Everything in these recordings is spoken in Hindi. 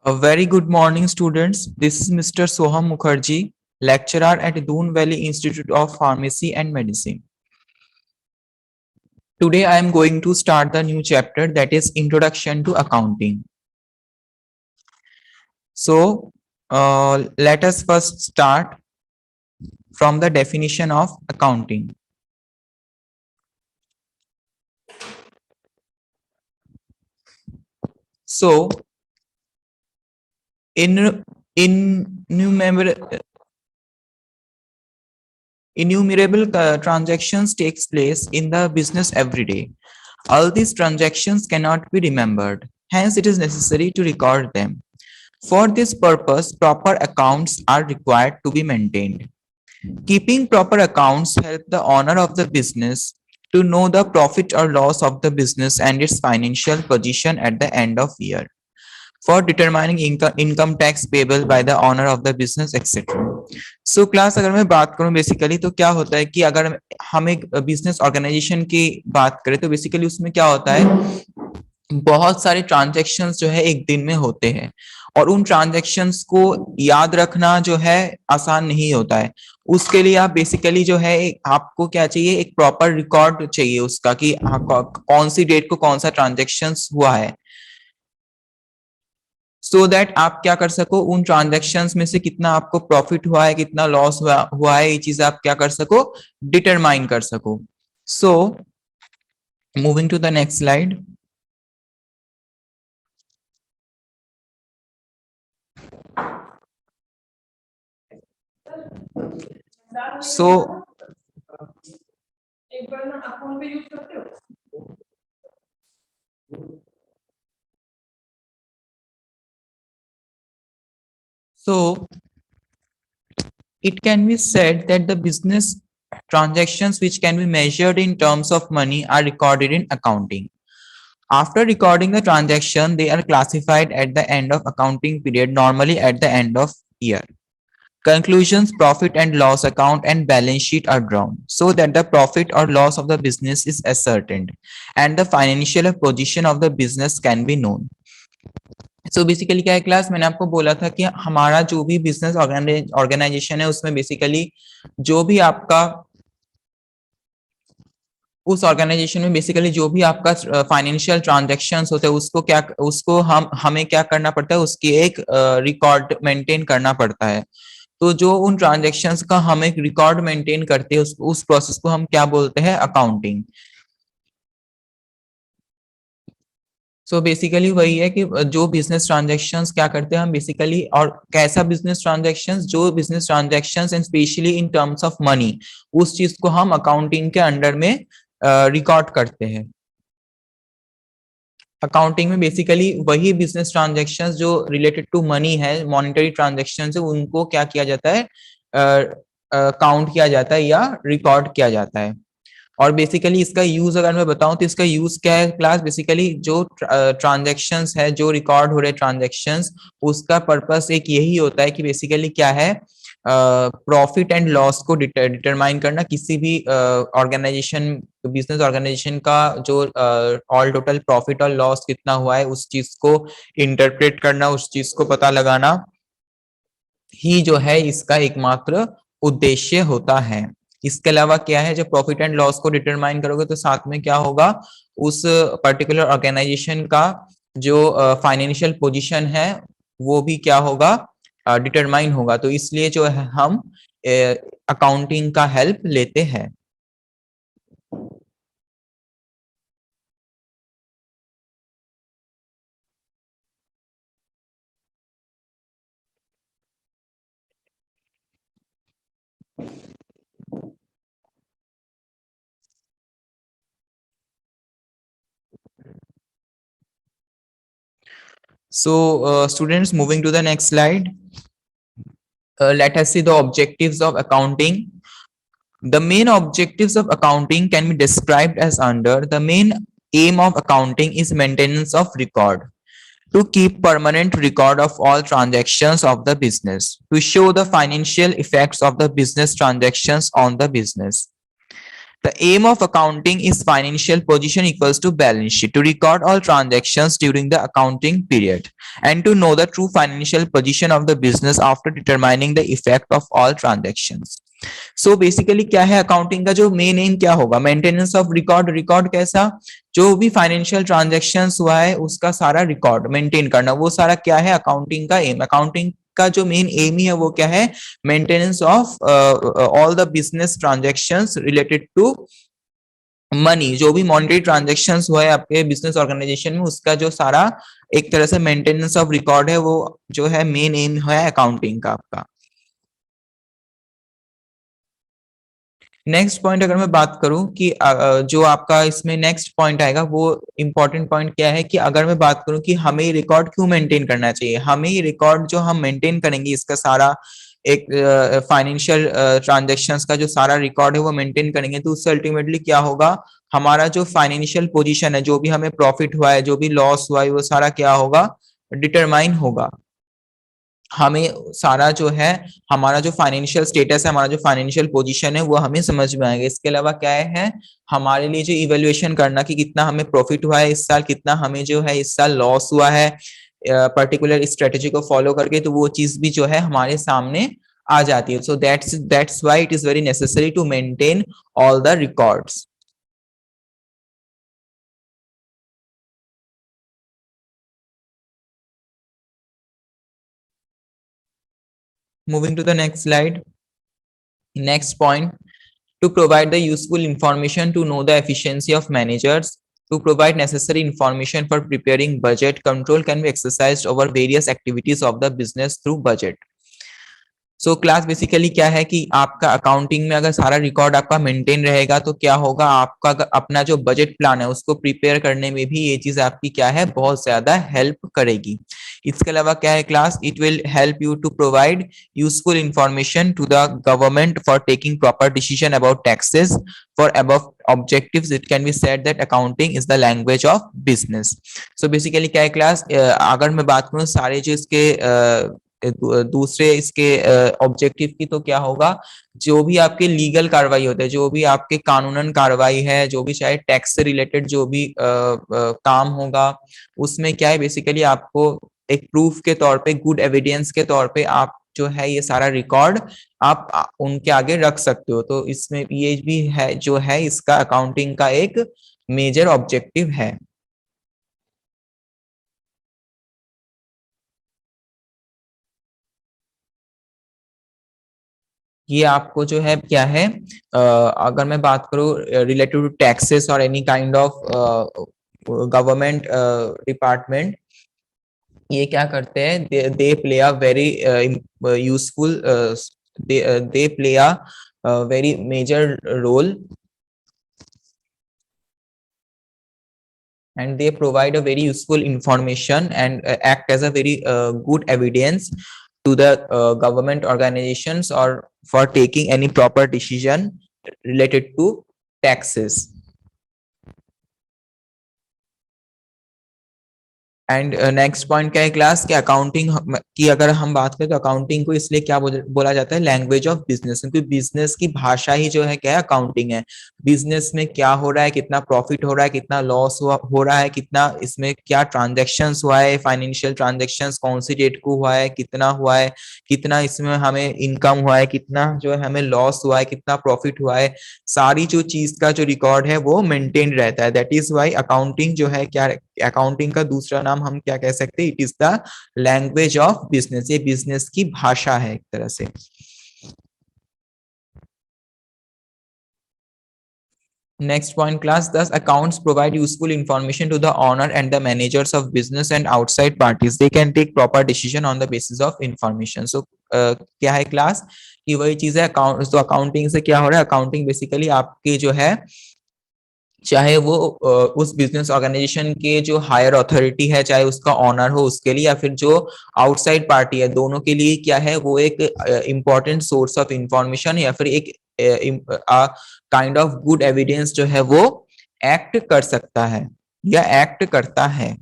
A very good morning, students. This is Mr. Soham Mukherjee, lecturer at Doon Valley Institute of Pharmacy and Medicine. Today, I am going to start the new chapter that is Introduction to Accounting. So, let us first start from the definition of accounting. So, innumerable transactions takes place in the business every day. All these transactions cannot be remembered. Hence, it is necessary to record them. For this purpose, proper accounts are required to be maintained. Keeping proper accounts help the owner of the business to know the profit or loss of the business and its financial position at the end of year. For determining income tax payable by the owner of the business, etc. So class अगर मैं बात करूं बेसिकली तो क्या होता है कि अगर हम एक बिजनेस ऑर्गेनाइजेशन की बात करें तो बेसिकली उसमें क्या होता है, बहुत सारे ट्रांजैक्शंस जो है एक दिन में होते हैं और उन ट्रांजैक्शंस को याद रखना जो है आसान नहीं होता है। उसके लिए आप बेसिकली जो है आपको क्या चाहिए, एक प्रॉपर रिकॉर्ड चाहिए उसका कि कौन सी डेट को कौन सा ट्रांजैक्शंस हुआ है, सो दैट आप क्या कर सको, उन ट्रांजैक्शंस में से कितना आपको प्रॉफिट हुआ है, कितना लॉस हुआ है, ये चीज आप क्या कर सको, डिटरमाइन कर सको। So moving to the next slide. So एक बार ना आप फोन पे यूज करते हो। So it can be said that the business transactions which can be measured in terms of money are recorded in accounting. After recording the transaction, they are classified at the end of accounting period, normally at the end of year. Conclusions, profit and loss account and balance sheet are drawn so that the profit or loss of the business is ascertained and the financial position of the business can be known. So basically क्या है क्लास, मैंने आपको बोला था कि हमारा जो भी बिजनेस ऑर्गेनाइजेशन है उसमें बेसिकली जो भी आपका उस ऑर्गेनाइजेशन में बेसिकली जो भी आपका फाइनेंशियल ट्रांजैक्शंस होते हैं उसको हमें क्या करना पड़ता है, उसकी एक रिकॉर्ड मेंटेन करना पड़ता है। तो जो उन ट्रांजैक्शंस का हम एक रिकॉर्ड मेंटेन करते हैं उस प्रोसेस को हम क्या बोलते हैं, अकाउंटिंग। सो बेसिकली वही है कि जो बिजनेस ट्रांजैक्शंस क्या करते हैं हम बेसिकली, और कैसा बिजनेस ट्रांजैक्शंस, जो business transactions and specially in terms of money, उस चीज को हम अकाउंटिंग के अंडर में रिकॉर्ड करते हैं। अकाउंटिंग में बेसिकली वही बिजनेस ट्रांजैक्शंस जो रिलेटेड टू मनी है, मॉनेटरी ट्रांजैक्शंस है, उनको क्या किया जाता है, काउंट किया जाता है या रिकॉर्ड किया जाता है। और बेसिकली इसका यूज अगर मैं बताऊं तो इसका यूज क्या है क्लास, बेसिकली जो ट्रांजैक्शंस है, जो रिकॉर्ड हो रहे ट्रांजैक्शंस, उसका पर्पस एक यही होता है कि बेसिकली क्या है, प्रॉफिट एंड लॉस को डिटरमाइन करना, किसी भी ऑर्गेनाइजेशन, बिजनेस ऑर्गेनाइजेशन का जो ऑल टोटल प्रॉफिट और लॉस कितना हुआ है उस चीज को इंटरप्रेट करना, उस चीज को पता लगाना ही जो है इसका एकमात्र उद्देश्य होता है। इसके अलावा क्या है, जब प्रॉफिट एंड लॉस को डिटरमाइन करोगे तो साथ में क्या होगा, उस पर्टिकुलर ऑर्गेनाइजेशन का जो फाइनेंशियल पोजीशन है वो भी क्या होगा, डिटरमाइन होगा। तो इसलिए जो है हम अकाउंटिंग का हेल्प लेते हैं। So students, moving to the next slide. Let us see the objectives of accounting. The main objectives of accounting can be described as under: the main aim of accounting is maintenance of record, to keep permanent record of all transactions of the business, to show the financial effects of the business transactions on the business. The aim of accounting is financial position equals to balance sheet to record all transactions during the accounting period and to know the true financial position of the business after determining the effect of all transactions. So basically क्या है अकाउंटिंग का जो मेन एम क्या होगा, मेंटेनेंस ऑफ रिकॉर्ड। रिकॉर्ड कैसा, जो भी फाइनेंशियल ट्रांजैक्शंस हुआ है उसका सारा रिकॉर्ड मेंटेन करना, वो सारा क्या है अकाउंटिंग का एम। अकाउंटिंग का जो मेन एम ही है वो क्या है, maintenance of all the business transactions related to money. जो भी मॉनेटरी ट्रांजैक्शंस हुआ है आपके बिजनेस ऑर्गेनाइजेशन में उसका जो सारा एक तरह से मेंटेनेंस ऑफ रिकॉर्ड है, वो जो है मेन एम है अकाउंटिंग का आपका। नेक्स्ट पॉइंट अगर मैं बात करूं कि जो आपका इसमें नेक्स्ट पॉइंट आएगा वो इंपॉर्टेंट पॉइंट क्या है कि अगर मैं बात करूं कि हमें ये रिकॉर्ड क्यों मेंटेन करना चाहिए, हमें ये रिकॉर्ड जो हम मेंटेन करेंगे इसका सारा एक फाइनेंशियल ट्रांजैक्शंस का जो सारा रिकॉर्ड है वो मेंटेन करेंगे तो उससे अल्टीमेटली क्या होगा, हमारा जो फाइनेंशियल पोजीशन है, जो भी हमें प्रॉफिट हुआ है, जो भी लॉस हुआ है, वो सारा क्या होगा, डिटरमाइन होगा। हमें सारा जो है हमारा जो फाइनेंशियल स्टेटस है, हमारा जो फाइनेंशियल पोजीशन है वो हमें समझ में आएगा। इसके अलावा क्या है, हमारे लिए जो इवेल्युएशन करना कि कितना हमें प्रॉफिट हुआ है इस साल, कितना हमें जो है इस साल लॉस हुआ है पर्टिकुलर स्ट्रेटेजी को फॉलो करके, तो वो चीज भी जो है हमारे सामने आ जाती है। So that's why it is very necessary to maintain all the records. Moving to the next slide. Next point, to provide the useful information to know the efficiency of managers, to provide necessary information for preparing budget, control can be exercised over various activities of the business through budget. So class basically क्या है कि आपका अकाउंटिंग में अगर सारा रिकॉर्ड आपका मेंटेन रहेगा तो क्या होगा, आपका अपना जो बजट प्लान है उसको प्रिपेयर करने में भी ये चीज आपकी क्या है बहुत ज्यादा हेल्प करेगी। इसके अलावा क्या है class, it will help you to provide useful information to the government for taking proper decision about taxes for above objectives it can be said that accounting is the language of business. So basically क्या है क्लास, अगर मैं बात करूँ सारे जो इसके दूसरे इसके ऑब्जेक्टिव की, तो क्या होगा, जो भी आपके लीगल कार्रवाई होते हैं, जो भी आपके कानूनन कार्रवाई है, जो भी चाहे टैक्स से रिलेटेड जो भी काम होगा, उसमें क्या है बेसिकली आपको एक प्रूफ के तौर पे, गुड एविडेंस के तौर पे आप जो है ये सारा रिकॉर्ड आप उनके आगे रख सकते हो। तो इसमें ये भी है जो है इसका अकाउंटिंग का एक मेजर ऑब्जेक्टिव है। ये आपको जो है क्या है, अगर मैं बात करूं रिलेटेड टू टैक्सेस और any kind of government department, ये क्या करते हैं, they play a very useful, they play a very major role and they provide a very useful information and act as a very good evidence to the government organizations or for taking any proper decision related to taxes. And next point क्या है क्लास के, अकाउंटिंग की अगर हम बात करें तो अकाउंटिंग को इसलिए क्या बोला जाता है, लैंग्वेज ऑफ बिजनेस, क्योंकि बिजनेस की भाषा ही जो है क्या है अकाउंटिंग है। बिजनेस में क्या हो रहा है, कितना प्रॉफिट हो रहा है, कितना लॉस हो रहा है, कितना इसमें क्या ट्रांजेक्शन्स हुआ है, फाइनेंशियल ट्रांजेक्शन्स कौन सी डेट को हुआ है, कितना हुआ है, कितना इसमें हमें इनकम हुआ है, कितना जो है हमें लॉस हुआ है, कितना प्रॉफिट हुआ है, सारी जो चीज का जो रिकॉर्ड है वो मेंटेन रहता है। दैट इज वाई अकाउंटिंग जो है क्या, अकाउंटिंग का दूसरा नाम हम क्या कह सकते हैं, it is the language of business. ये बिजनेस की भाषा है एक तरह से। Next point class, thus accounts provide useful information to the owner and the managers of business and outside parties. They can take proper decision on the basis of information. So क्या है क्लास कि वही चीज है अकाउंट, तो अकाउंटिंग से क्या हो रहा है, अकाउंटिंग बेसिकली आपके जो है चाहे वो उस बिजनेस ऑर्गेनाइजेशन के जो हायर अथॉरिटी है, चाहे उसका ऑनर हो उसके लिए, या फिर जो आउटसाइड पार्टी है, दोनों के लिए क्या है वो एक इंपॉर्टेंट सोर्स ऑफ इंफॉर्मेशन या फिर एक काइंड ऑफ गुड एविडेंस जो है वो एक्ट कर सकता है या एक्ट करता है।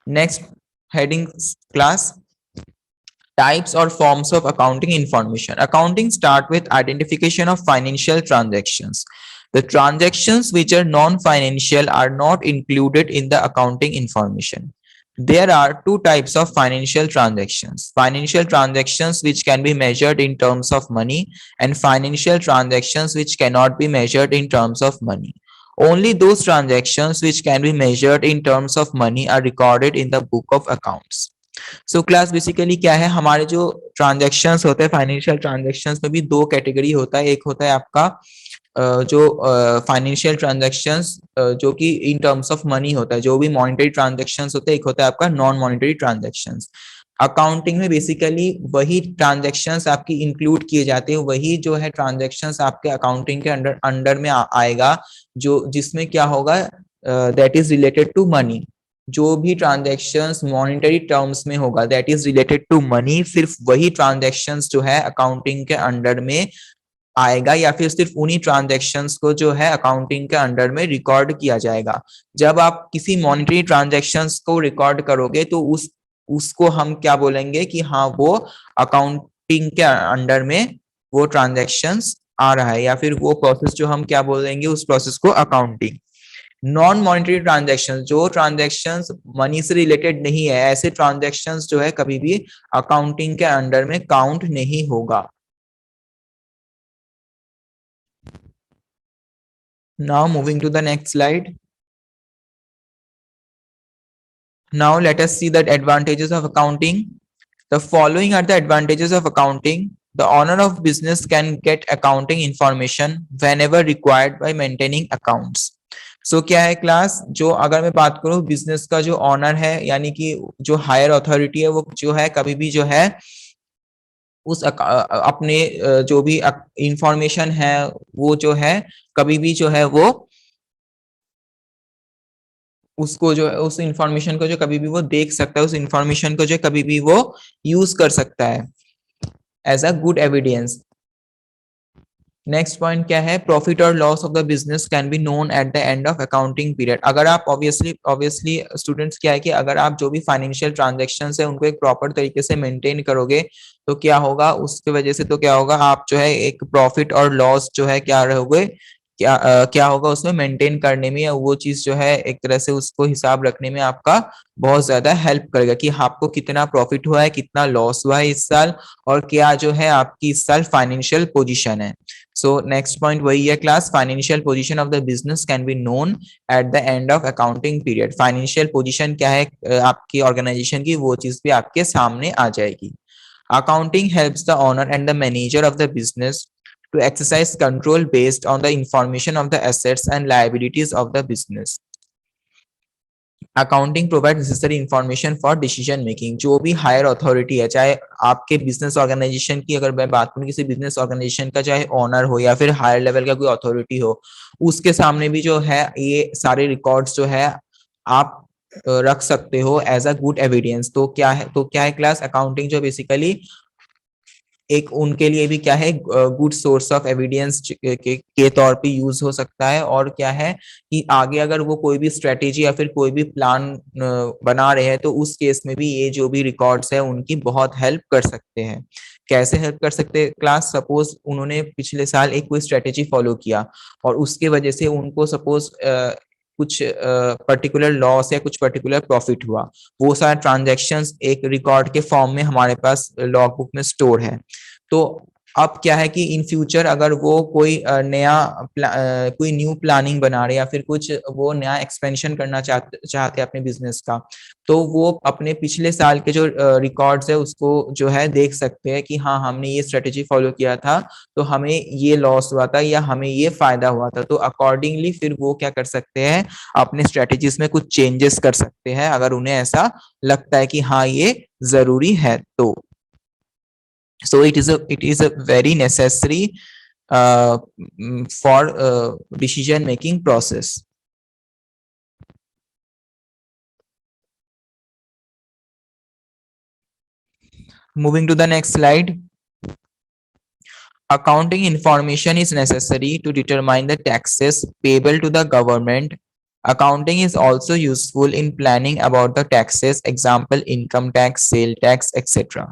Next heading class, types or forms of accounting information. Accounting start with identification of financial transactions. The transactions which are non-financial are not included in the accounting information. There are two types of financial transactions. Financial transactions which can be measured in terms of money, and financial transactions which cannot be measured in terms of money. Only those transactions which can be measured in terms of money are recorded in the book of accounts. So class basically क्या है, हमारे जो ट्रांजेक्शन्स होते हैं फाइनेंशियल ट्रांजेक्शन्स में भी दो कैटेगरी होता है। एक होता है आपका जो फाइनेंशियल ट्रांजेक्शन्स जो कि इन टर्म्स ऑफ मनी होता है, जो भी मॉनेटरी ट्रांजेक्शन्स होते हैं। एक होता है आपका नॉन मॉनेटरी ट्रांजेक्शन्स। अकाउंटिंग में बेसिकली वही ट्रांजेक्शन्स आपकी इंक्लूड किए जाते हैं, वही जो है ट्रांजेक्शन्स आपके अकाउंटिंग के अंडर अंडर में आएगा, जो जिसमें क्या होगा, that is related to money. जो भी ट्रांजेक्शन्स मॉनेटरी टर्म्स में होगा that is related to money, सिर्फ वही ट्रांजेक्शन्स जो है अकाउंटिंग के अंडर में आएगा, या फिर सिर्फ उन्हीं ट्रांजेक्शन्स को जो है अकाउंटिंग के अंडर में रिकॉर्ड किया जाएगा। जब आप किसी मॉनेटरी ट्रांजेक्शन्स को रिकॉर्ड करोगे तो उसको हम क्या बोलेंगे कि हाँ वो अकाउंटिंग के अंडर में वो ट्रांजेक्शन्स आ रहा है, या फिर वो प्रोसेस जो हम क्या बोलेंगे उस प्रोसेस को अकाउंटिंग। नॉन मॉनेटरी ट्रांजेक्शन, जो ट्रांजेक्शन्स मनी से रिलेटेड नहीं है, ऐसे ट्रांजेक्शन्स जो है कभी भी अकाउंटिंग के अंडर में काउंट नहीं होगा। Now moving to the next slide. Now let us see the advantages of accounting. The following are the advantages of accounting. The owner of business can get accounting information whenever required by maintaining accounts. So क्या है क्लास, जो अगर मैं बात करूं बिजनेस का जो ऑनर है यानी कि जो हायर अथॉरिटी है, वो जो है कभी भी जो है उस अपने जो भी इंफॉर्मेशन है वो जो है कभी भी जो है वो उसको जो है उस इंफॉर्मेशन को जो कभी भी वो देख सकता है, उस इंफॉर्मेशन को जो कभी भी वो यूज कर सकता है as a good evidence. Next point क्या है, प्रॉफिट और loss of the business can be known at the end of accounting period. अगर आप ऑब्वियसली स्टूडेंट्स क्या है कि अगर आप जो भी फाइनेंशियल ट्रांजेक्शन है उनको एक प्रॉपर तरीके से मेंटेन करोगे तो क्या होगा, उसकी वजह से तो क्या होगा, आप जो है एक प्रॉफिट और लॉस जो है क्या रहोगे, क्या होगा उसमें मेंटेन करने में, या वो चीज जो है एक तरह से उसको हिसाब रखने में आपका बहुत ज्यादा हेल्प करेगा कि आपको कितना प्रॉफिट हुआ है, कितना लॉस हुआ है इस साल, और क्या जो है आपकी इस साल फाइनेंशियल पोजीशन है। सो नेक्स्ट पॉइंट वही है class, financial position of the business can be known at the end of accounting period. Financial position क्या है आपकी ऑर्गेनाइजेशन की, वो चीज भी आपके सामने आ जाएगी। Accounting helps the owner and the manager of the business to exercise control based on the information of the assets and liabilities of the business. Accounting provide necessary information for decision making. जो भी हायर अथॉरिटी है, चाहे आपके बिजनेस ऑर्गेनाइजेशन की अगर मैं बात करूं, किसी बिजनेस ऑर्गेनाइजेशन का चाहे ओनर हो या फिर हायर लेवल का कोई अथॉरिटी हो, उसके सामने भी जो है ये सारे रिकॉर्ड्स जो है आप रख सकते हो एज अ गुड एविडेंस। तो क्या है क्लास, अकाउंटिंग जो बेसिकली एक उनके लिए भी क्या है गुड सोर्स ऑफ एविडेंस के तौर पे यूज हो सकता है। और क्या है कि आगे अगर वो कोई भी स्ट्रेटेजी या फिर कोई भी प्लान बना रहे हैं तो उस केस में भी ये जो भी रिकॉर्ड्स है उनकी बहुत हेल्प कर सकते हैं। कैसे हेल्प कर सकते हैं क्लास, सपोज उन्होंने पिछले साल एक कोई स्ट्रेटेजी फॉलो किया और उसके वजह से उनको सपोज कुछ पर्टिकुलर लॉस या कुछ पर्टिकुलर प्रॉफिट हुआ, वो सारे ट्रांजेक्शन्स एक रिकॉर्ड के फॉर्म में हमारे पास लॉग बुक में स्टोर है। तो अब क्या है कि इन फ्यूचर अगर वो कोई कोई न्यू प्लानिंग बना रहे या फिर कुछ वो नया एक्सपेंशन करना चाहते हैं अपने बिजनेस का, तो वो अपने पिछले साल के जो रिकॉर्ड्स है उसको जो है देख सकते हैं कि हाँ हमने ये स्ट्रेटेजी फॉलो किया था तो हमें ये लॉस हुआ था या हमें ये फायदा हुआ था। तो अकॉर्डिंगली फिर वो क्या कर सकते हैं, अपने स्ट्रेटेजीज में कुछ चेंजेस कर सकते हैं अगर उन्हें ऐसा लगता है कि हाँ ये जरूरी है तो। So it is a very necessary for decision making process. Moving to the next slide. Accounting information is necessary to determine the taxes payable to the government Accounting is also useful in planning about the taxes, example income tax, sale tax, etc.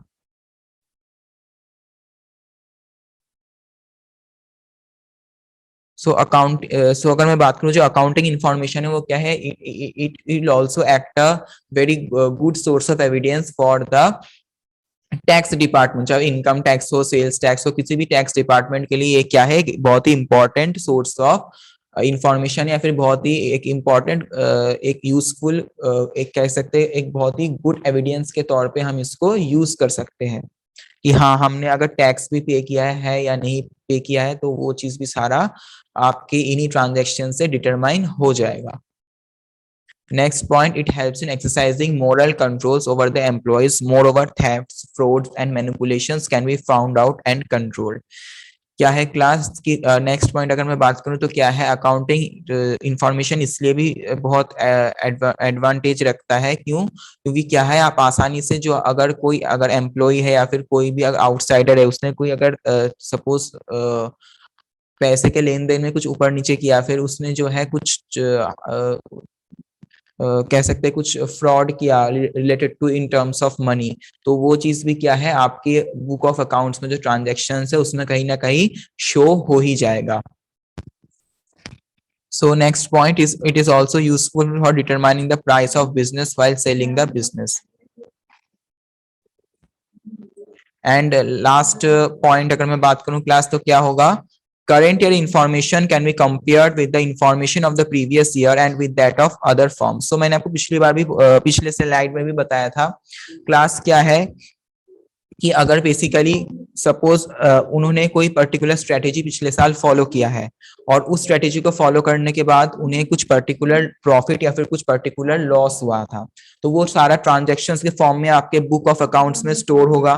सो अगर मैं बात करूं जो अकाउंटिंग इंफॉर्मेशन है वो क्या है, it will also act a very good source of evidence for the tax department, चाहे इनकम टैक्स हो, सेल्स टैक्स हो, किसी भी टैक्स डिपार्टमेंट के लिए ये क्या है, बहुत ही इंपॉर्टेंट सोर्स ऑफ इंफॉर्मेशन, या फिर बहुत ही एक इम्पॉर्टेंट एक यूजफुल एक कह सकते हैं एक बहुत ही गुड एविडेंस के तौर पे हम इसको यूज कर सकते हैं कि हाँ हमने अगर टैक्स भी पे किया है या नहीं पे किया है, तो वो चीज भी सारा आपके इन्हीं ट्रांजेक्शन से डिटरमाइन हो जाएगा. Next point, it helps in exercising moral controls over the employees. Moreover, thefts, frauds, and manipulations can be found out and controlled. क्या है क्लास की नेक्स्ट पॉइंट अगर मैं बात करूं तो क्या है, अकाउंटिंग इंफॉर्मेशन इसलिए भी बहुत एडवांटेज रखता है, क्यों, क्योंकि क्या है आप आसानी से जो अगर एम्प्लॉय है या फिर कोई भी अगर आउटसाइडर है, उसने कोई अगर सपोज पैसे के लेन देन में कुछ ऊपर नीचे किया, फिर उसने जो है कुछ कह सकते हैं कुछ फ्रॉड किया related to in terms of money, तो वो चीज भी क्या है आपके बुक ऑफ अकाउंट्स में जो ट्रांजेक्शन है उसमें कहीं ना कहीं शो हो ही जाएगा. So next point is it is also useful for determining the price of business while selling the business. And last point अगर मैं बात करूं क्लास तो क्या होगा, current year information can be compared with the information of the previous year and with that of other firms. So मैंने आपको पिछली बार भी पिछले स्लाइड में भी बताया था क्लास क्या है कि अगर बेसिकली सपोज उन्होंने कोई पर्टिकुलर स्ट्रेटेजी पिछले साल फॉलो किया है और उस स्ट्रेटेजी को फॉलो करने के बाद उन्हें कुछ पर्टिकुलर प्रॉफिट या फिर कुछ पर्टिकुलर लॉस हुआ था, तो वो सारा ट्रांजैक्शंस के फॉर्म में आपके बुक ऑफ अकाउंट्स में स्टोर होगा.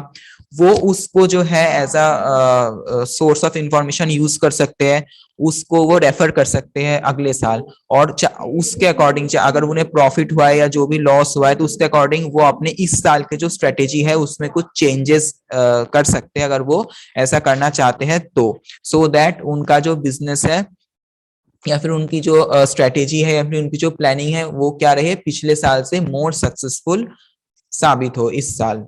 वो उसको जो है as a source of information use कर सकते हैं, उसको वो रेफर कर सकते हैं अगले साल, और उसके अकॉर्डिंग अगर उन्हें प्रॉफिट हुआ है या जो भी लॉस हुआ है तो उसके अकॉर्डिंग वो अपने इस साल के जो स्ट्रेटेजी है उसमें कुछ चेंजेस कर सकते हैं अगर वो ऐसा करना चाहते हैं तो, सो दैट उनका जो बिजनेस है या फिर उनकी जो स्ट्रेटेजी है या फिर उनकी जो प्लानिंग है वो क्या रहे, पिछले साल से मोर सक्सेसफुल साबित हो इस साल.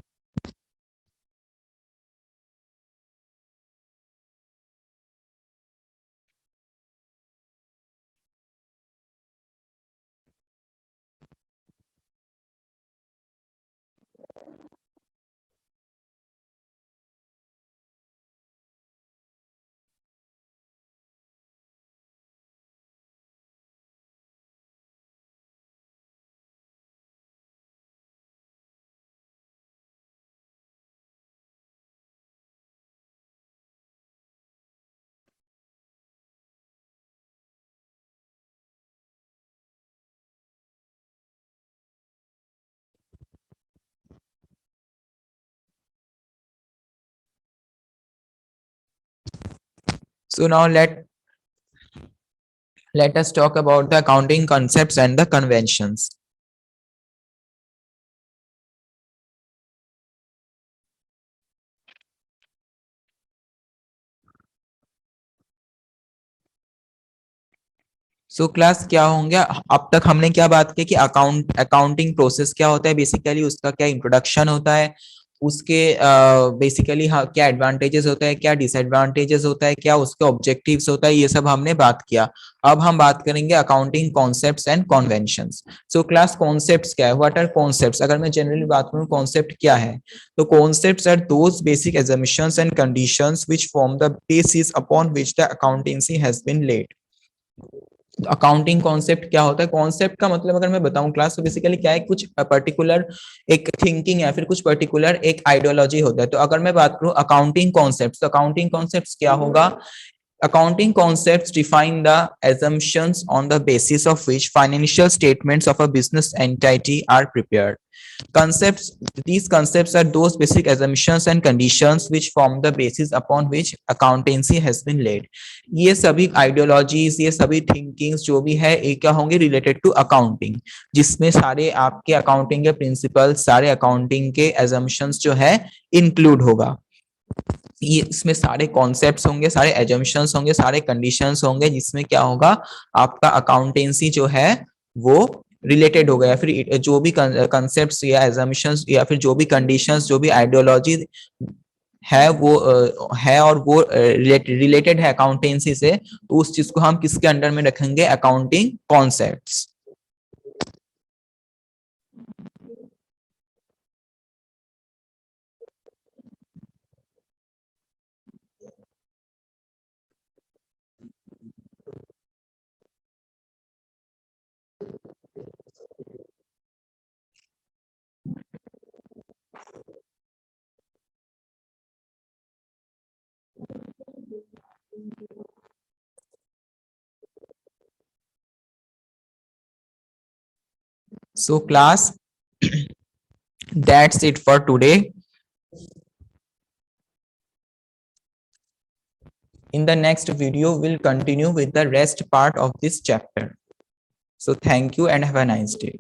So now let us talk about the accounting concepts and the conventions. So class क्या होंगे, अब तक हमने क्या बात की कि अकाउंटिंग प्रोसेस क्या होता है, बेसिकली उसका क्या इंट्रोडक्शन होता है, उसके बेसिकली क्या एडवांटेजेस होता है, क्या डिसएडवांटेजेस होता है, क्या उसके ऑब्जेक्टिव्स होता है, ये सब हमने बात किया. अब हम बात करेंगे accounting concepts and conventions. So class concepts क्या है, व्हाट आर कॉन्सेप्ट्स, अगर मैं जनरली बात करूं कॉन्सेप्ट क्या है, तो concepts are those basic assumptions and conditions which form the basis upon which the accountancy has been laid. Accounting concept क्या होता है, कॉन्सेप्ट का मतलब अगर मैं बताऊं क्लास तो बेसिकली क्या है, कुछ पर्टिकुलर एक थिंकिंग या फिर कुछ पर्टिकुलर एक आइडियोलॉजी होता है. तो अगर मैं बात करूं अकाउंटिंग कॉन्सेप्ट, तो अकाउंटिंग कॉन्सेप्ट क्या होगा, accounting concepts define the assumptions on the basis of which financial statements of a business entity are prepared. Concepts, these concepts are those basic assumptions and conditions which form the basis upon which accountancy has been laid. ये सभी आइडियोलॉजीज, ये सभी थिंकिंग्स जो भी है ये क्या होंगे, रिलेटेड टू अकाउंटिंग, जिसमें सारे आपके अकाउंटिंग के प्रिंसिपल्स, सारे अकाउंटिंग के assumptions जो है इंक्लूड होगा. ये इसमें सारे कॉन्सेप्ट्स होंगे, सारे एजम्पशंस होंगे, सारे कंडीशंस होंगे, जिसमें क्या होगा आपका अकाउंटेंसी जो है वो रिलेटेड होगा, या फिर जो भी कंसेप्ट्स या एजम्पशंस या फिर जो भी कंडीशंस, जो भी आइडियोलॉजी है वो है और वो रिलेटेड है अकाउंटेंसी से, तो उस चीज को हम किसके अंडर में रखेंगे, accounting concepts. So class, that's it for today. In the next video, we'll continue with the rest part of this chapter. So thank you and have a nice day.